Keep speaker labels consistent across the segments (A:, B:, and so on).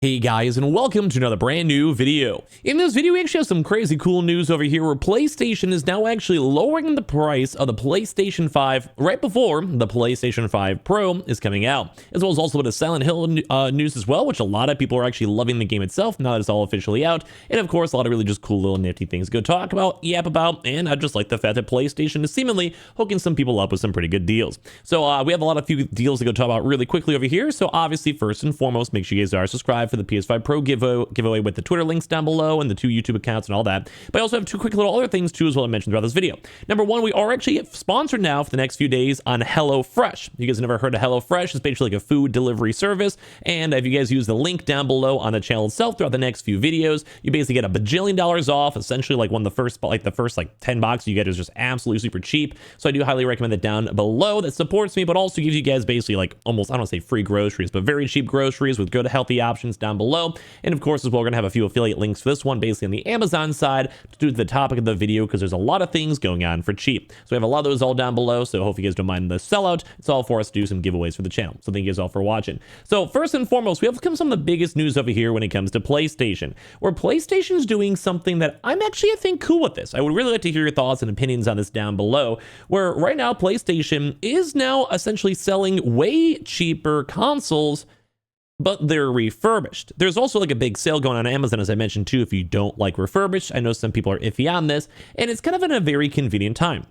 A: Hey guys, and welcome to another brand new video. In this video, we actually have some crazy cool news over here where PlayStation is now actually lowering the price of the PlayStation 5 right before the PlayStation 5 Pro is coming out, as well as also a bit of Silent Hill news as well, which a lot of people are actually loving the game itself now that it's all officially out, and of course a lot of really just cool little nifty things to go talk about, yap about, and I just like the fact that PlayStation is seemingly hooking some people up with some pretty good deals. So we have a few deals to go talk about really quickly over here. So obviously, first and foremost, make sure you guys are subscribed for the PS5 Pro giveaway with the Twitter links down below and the 2 YouTube accounts and all that. But I also have 2 quick little other things too as well I mentioned throughout this video. Number one, we are actually sponsored now for the next few days on HelloFresh. You guys never heard of HelloFresh? It's basically like a food delivery service. And if you guys use the link down below on the channel itself throughout the next few videos, you basically get $1 bajillion off. Essentially, like the first 10 boxes you get is just absolutely super cheap. So I do highly recommend it down below. That supports me, but also gives you guys basically like almost, I don't want to say free groceries, but very cheap groceries with good healthy options down below. And of course, as well, we're going to have a few affiliate links for this one, basically on the Amazon side, to do the topic of the video, because there's a lot of things going on for cheap. So we have a lot of those all down below. So hope you guys don't mind the sellout. It's all for us to do some giveaways for the channel. So thank you guys all for watching. So first and foremost, we have some of the biggest news over here when it comes to PlayStation, where PlayStation's doing something that I'm actually, I think, cool with this. I would really like to hear your thoughts and opinions on this down below, where right now PlayStation is now essentially selling way cheaper consoles, but they're refurbished. There's also like a big sale going on Amazon, as I mentioned too, if you don't like refurbished. I know some people are iffy on this, and it's kind of in a very convenient time.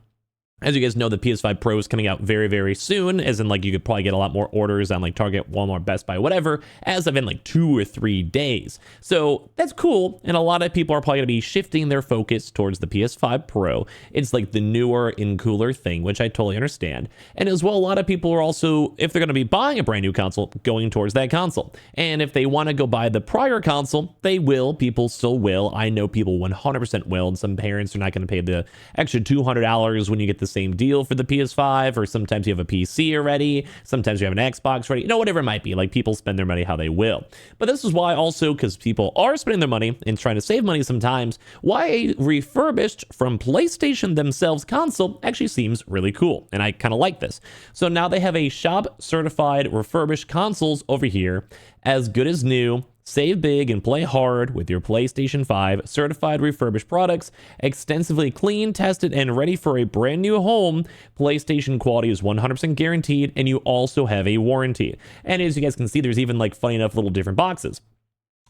A: As you guys know, the PS5 Pro is coming out very, very soon, as in like you could probably get a lot more orders on like Target, Walmart, Best Buy, whatever, as of in like 2 or 3 days. So that's cool. And a lot of people are probably going to be shifting their focus towards the PS5 Pro. It's like the newer and cooler thing, which I totally understand. And as well, a lot of people are also, if they're going to be buying a brand new console, going towards that console. And if they want to go buy the prior console, they will. People still will. I know people 100% will. And some parents are not going to pay the extra $200 when you get the same deal for the PS5, or sometimes you have a PC already, sometimes you have an Xbox ready, whatever it might be. Like, people spend their money how they will. But this is why also, because people are spending their money and trying to save money sometimes, why a refurbished from PlayStation themselves console actually seems really cool. And I kind of like this. So now they have a shop certified refurbished consoles over here, as good as new. Save big and play hard with your PlayStation 5 certified refurbished products, extensively clean, tested, and ready for a brand new home. PlayStation quality is 100% guaranteed, and you also have a warranty. And as you guys can see, there's even like funny enough little different boxes,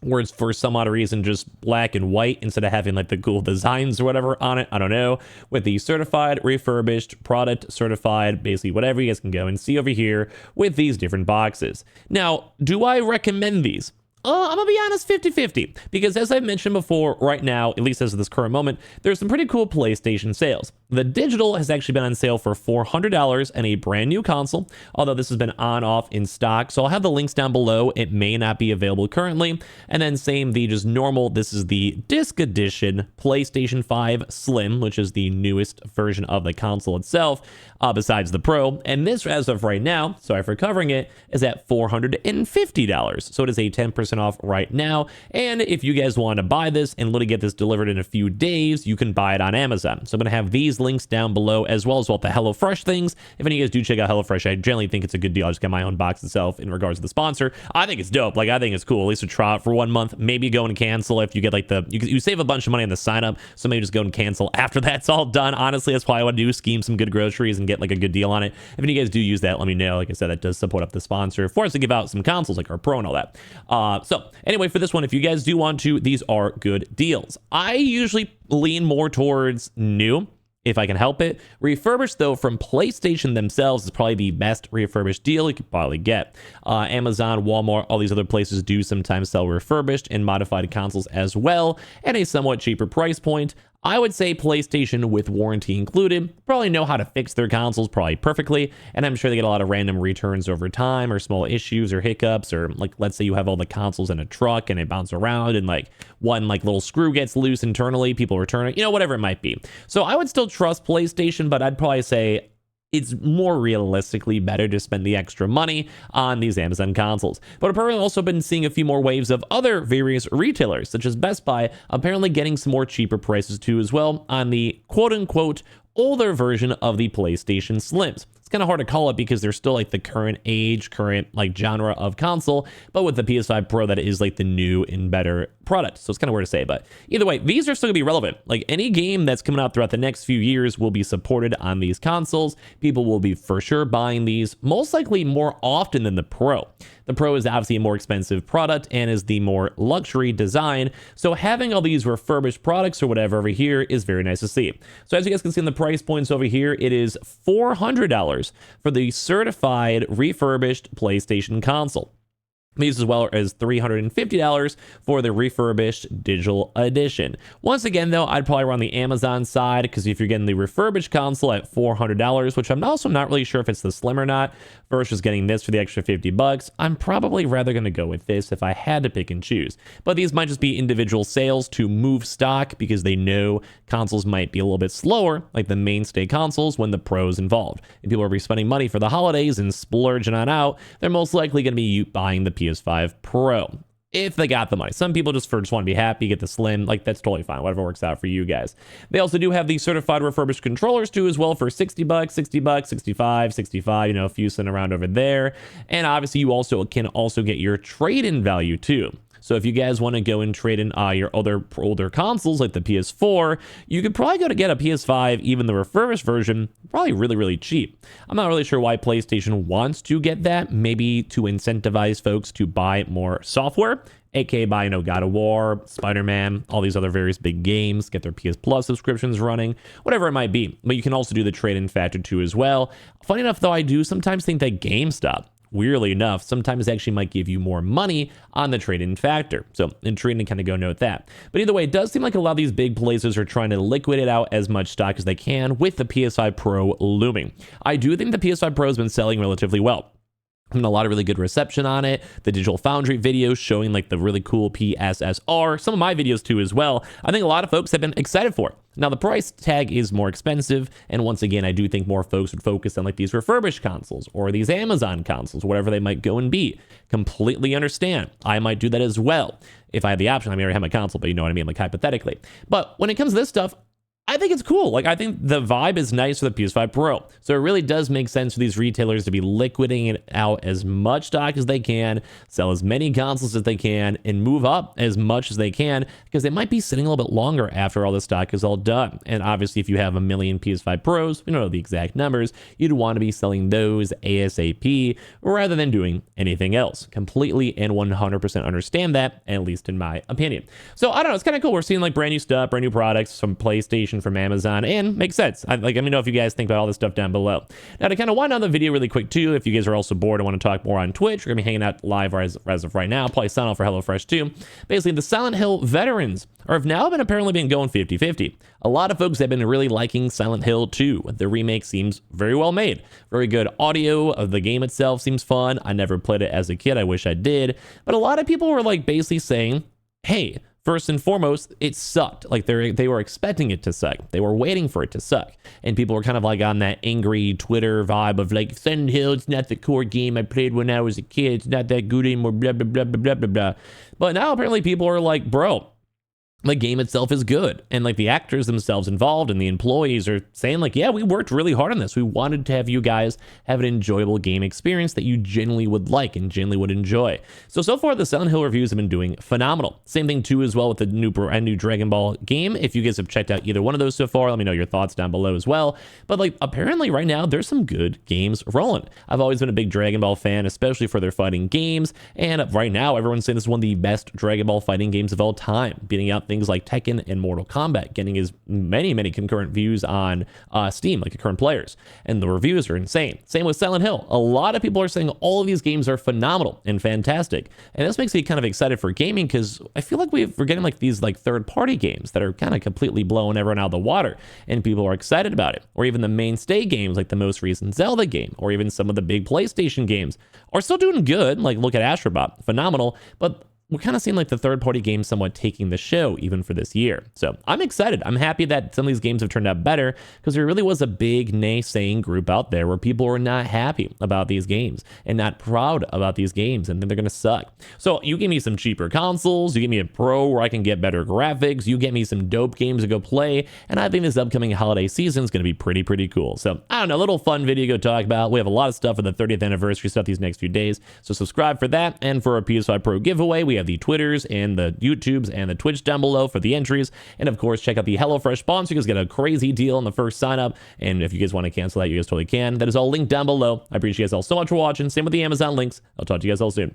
A: where it's for some odd reason just black and white instead of having like the cool designs or whatever on it. I don't know. With the certified refurbished product certified, basically whatever, you guys can go and see over here with these different boxes. Now, do I recommend these? I'm gonna be honest, 50-50, because as I've mentioned before, right now, at least as of this current moment, there's some pretty cool PlayStation sales. The digital has actually been on sale for $400 and a brand new console, although this has been on off in stock. So I'll have the links down below. It may not be available currently. And then same, the just normal, this is the disc edition PlayStation 5 Slim, which is the newest version of the console itself, besides the Pro. And this, as of right now, sorry for covering it, is at $450. So it is a 10% off right now. And if you guys want to buy this and literally get this delivered in a few days, you can buy it on Amazon. So I'm going to have these links down below, as well as the HelloFresh things. If any of you guys do check out HelloFresh, I generally think it's a good deal. I just got my own box itself in regards to the sponsor. I think it's dope. Like, I think it's cool. At least to try it for 1 month, maybe go and cancel if you get like you save a bunch of money on the sign up. So maybe just go and cancel after that's all done. Honestly, that's probably what I would do, scheme some good groceries and get like a good deal on it. If any of you guys do use that, let me know. Like I said, that does support up the sponsor for us to give out some consoles like our Pro and all that. So anyway, for this one, if you guys do want to, these are good deals. I usually lean more towards new, if I can help it. Refurbished, though, from PlayStation themselves is probably the best refurbished deal you could probably get. Amazon, Walmart, all these other places do sometimes sell refurbished and modified consoles as well, at a somewhat cheaper price point. I would say PlayStation, with warranty included, probably know how to fix their consoles probably perfectly, and I'm sure they get a lot of random returns over time, or small issues or hiccups, or like, let's say you have all the consoles in a truck and they bounce around and like one like little screw gets loose internally, people return it, whatever it might be. So I would still trust PlayStation, but I'd probably say it's more realistically better to spend the extra money on these Amazon consoles. But I've apparently also been seeing a few more waves of other various retailers, such as Best Buy, apparently getting some more cheaper prices too as well on the quote-unquote older version of the PlayStation Slims. kind of hard to call it because they're still like the current age, current like genre of console, but with the PS5 Pro, that is like the new and better product. So it's kind of weird to say, but either way, these are still gonna be relevant. Like any game that's coming out throughout the next few years will be supported on these consoles. People will be for sure buying these, most likely more often than the Pro. The Pro is obviously a more expensive product and is the more luxury design. So having all these refurbished products or whatever over here is very nice to see. So as you guys can see on the price points over here, it is $400 for the certified refurbished PlayStation console. These as well as $350 for the Refurbished Digital Edition. Once again, though, I'd probably run the Amazon side because if you're getting the refurbished console at $400, which I'm also not really sure if it's the Slim or not, versus getting this for the extra $50, I'm probably rather going to go with this if I had to pick and choose. But these might just be individual sales to move stock because they know consoles might be a little bit slower, like the mainstay consoles, when the Pro's involved. And people are spending money for the holidays and splurging on out, they're most likely going to be buying the PS5 Pro if they got the money. Some people just want to be happy, get the Slim, like that's totally fine, whatever works out for you guys. They also do have the certified refurbished controllers too as well for $60, $60, 65, 65, you know, a few sitting around over there. And obviously you also can get your trade-in value too. So if you guys want to go and trade in your other older consoles like the PS4, you could probably go to get a PS5, even the refurbished version, probably really, really cheap. I'm not really sure why PlayStation wants to get that, maybe to incentivize folks to buy more software, aka buy, you know, God of War, Spider-Man, all these other various big games, get their PS Plus subscriptions running, whatever it might be. But you can also do the trade-in factor too as well. Funny enough, though, I do sometimes think that GameStop, weirdly enough, sometimes actually might give you more money on the trade-in factor. So intriguing to kind of go note that. But either way, it does seem like a lot of these big places are trying to liquidate out as much stock as they can with the PS5 Pro looming. I do think the PS5 Pro has been selling relatively well. A lot of really good reception on it. The Digital Foundry videos showing like the really cool PSSR. Some of my videos too as well. I think a lot of folks have been excited for it. Now the price tag is more expensive. And once again, I do think more folks would focus on like these refurbished consoles or these Amazon consoles, whatever they might go and be. Completely understand. I might do that as well. If I had the option, I mean, I already have my console, but you know what I mean? Like hypothetically. But when it comes to this stuff, I think it's cool. Like, I think the vibe is nice for the PS5 Pro. So it really does make sense for these retailers to be liquidating it out as much stock as they can, sell as many consoles as they can, and move up as much as they can, because they might be sitting a little bit longer after all the stock is all done. And obviously, if you have a million PS5 Pros, we don't know the exact numbers, you'd want to be selling those ASAP rather than doing anything else. Completely and 100% understand that, at least in my opinion. So I don't know, it's kind of cool. We're seeing like brand new stuff, brand new products from PlayStation, from Amazon, and makes sense. Let me know if you guys think about all this stuff down below. Now, to kind of wind down the video really quick too, if you guys are also bored and want to talk more on Twitch, we're gonna be hanging out live as of right now, probably sign off for HelloFresh too. Basically, the Silent Hill veterans have now apparently been going 50-50. A lot of folks have been really liking Silent Hill 2. The remake seems very well made. Very good audio of the game itself seems fun. I never played it as a kid. I wish I did. But a lot of people were like basically saying, hey, first and foremost, it sucked. Like they were expecting it to suck. They were waiting for it to suck. And people were kind of like on that angry Twitter vibe of like, Silent Hill, it's not the core game I played when I was a kid. It's not that good anymore, blah, blah, blah, blah, blah, blah. But now apparently people are like, bro, the game itself is good. And like the actors themselves involved and the employees are saying like, yeah, we worked really hard on this. We wanted to have you guys have an enjoyable game experience that you genuinely would like and genuinely would enjoy. So far the Silent Hill reviews have been doing phenomenal. Same thing too as well with the brand new Dragon Ball game. If you guys have checked out either one of those so far, let me know your thoughts down below as well. But like apparently right now there's some good games rolling. I've always been a big Dragon Ball fan, especially for their fighting games. And right now everyone's saying this is one of the best Dragon Ball fighting games of all time, beating out things like Tekken and Mortal Kombat, getting as many concurrent views on Steam, like concurrent players, and the reviews are insane. Same with Silent Hill. A lot of people are saying all of these games are phenomenal and fantastic, and this makes me kind of excited for gaming because I feel like we're getting like these like third-party games that are kind of completely blowing everyone out of the water, and people are excited about it. Or even the mainstay games like the most recent Zelda game, or even some of the big PlayStation games are still doing good. Like look at Astrobot, phenomenal, but we're kind of seeing like the third-party games somewhat taking the show even for this year. So I'm excited. I'm happy that some of these games have turned out better, because there really was a big naysaying group out there where people were not happy about these games and not proud about these games, and then they're going to suck. So you give me some cheaper consoles, you give me a Pro where I can get better graphics, you get me some dope games to go play, and I think this upcoming holiday season is going to be pretty cool. So I don't know, a little fun video to go talk about. We have a lot of stuff for the 30th anniversary stuff these next few days, so subscribe for that. And for our PS5 Pro giveaway, we have the Twitters and the YouTubes and the Twitch down below for the entries. And of course, check out the HelloFresh sponsor. You guys get a crazy deal on the first sign up, and if you guys want to cancel that, you guys totally can. That is all linked down below. I appreciate you guys all so much for watching. Same with the Amazon links. I'll talk to you guys all soon.